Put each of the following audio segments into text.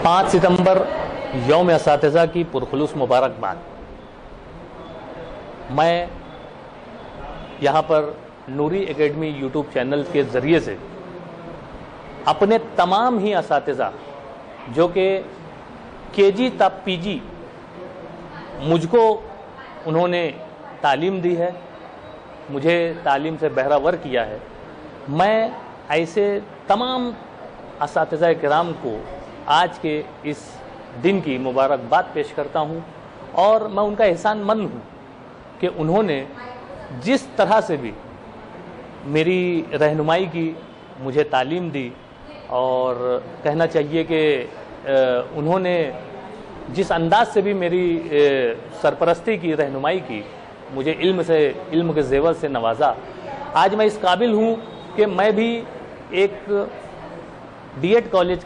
5 सितंबर यौम असातिज़ा की पुरखुलूस मुबारकबाद। मैं यहाँ पर नूरी एकेडमी यूट्यूब चैनल के ज़रिए से अपने तमाम ही असातिज़ा जो कि केजी तक पीजी मुझको उन्होंने तालीम दी है, मुझे तालीम से बहरावर किया है, मैं ऐसे तमाम असातिज़ा किराम को आज के इस दिन की मुबारकबाद पेश करता हूँ और मैं उनका एहसानमंद हूँ कि उन्होंने जिस तरह से भी मेरी रहनुमाई की, मुझे तालीम दी और कहना चाहिए कि उन्होंने जिस अंदाज से भी मेरी सरपरस्ती की, रहनुमाई की, मुझे इल्म के ज़ेवर से नवाजा। आज मैं इस काबिल हूँ कि मैं भी एक डीएड कॉलेज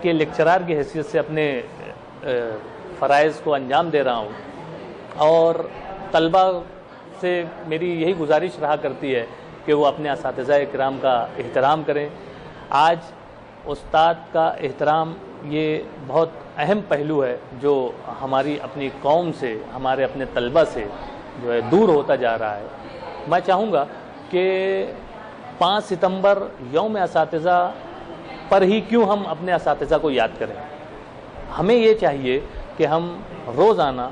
के लेक्चरार की हैसियत से अपने फ़राइज़ को अंजाम दे रहा हूँ और तलबा से मेरी यही गुजारिश रहा करती है कि वो अपने असातिज़ा किराम का एहतराम करें। आज उस्ताद का एहतराम ये बहुत अहम पहलू है जो हमारी अपनी कौम से, हमारे अपने तलबा से जो है दूर होता जा रहा है। मैं चाहूँगा कि 5 सितंबर यौम असातिज़ा पर ही क्यों हम अपने असातिज़ा को याद करें। हमें ये चाहिए कि हम रोज़ाना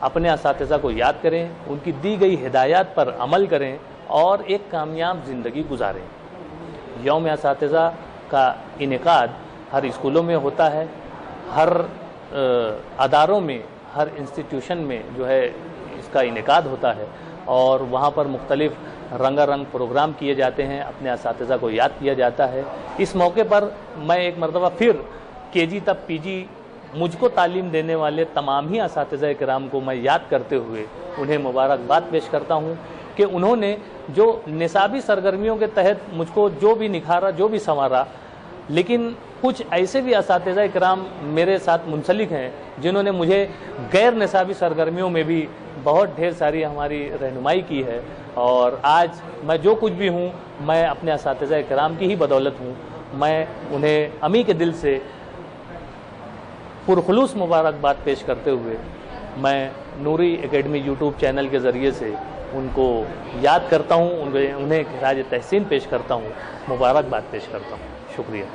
अपने असातिज़ा को याद करें, उनकी दी गई हिदायत पर अमल करें और एक कामयाब ज़िंदगी गुजारें। यौम असातिज़ा का इनेकाद हर स्कूलों में होता है, हर अदारों में, हर इंस्टीट्यूशन में जो है इसका इनेकाद होता है और वहाँ पर मुख्तलिफ़ रंगारंग प्रोग्राम किए जाते हैं, अपने असातिज़ा को याद किया जाता है। इस मौके पर मैं एक मरतबा फिर केजी तक पीजी मुझको तालीम देने वाले तमाम ही असातिज़ा किराम को मैं याद करते हुए उन्हें मुबारकबाद पेश करता हूँ कि उन्होंने जो निसाबी सरगर्मियों के तहत मुझको जो भी निखारा, जो भी संवारा, लेकिन कुछ ऐसे भी असातिज़ा किराम मेरे साथ मुंसलिक हैं जिन्होंने मुझे गैर निसाबी सरगर्मियों में भी बहुत ढेर सारी हमारी रहनुमाई की है और आज मैं जो कुछ भी हूँ मैं अपने असातिज़ा किराम की ही बदौलत हूँ। मैं उन्हें अमी के दिल से पुरखुलूस मुबारकबाद पेश करते हुए मैं नूरी एकेडमी यूट्यूब चैनल के ज़रिए से उनको याद करता हूँ, उन्हें खिराज तहसीन पेश करता हूँ, मुबारकबाद पेश करता हूँ। शुक्रिया।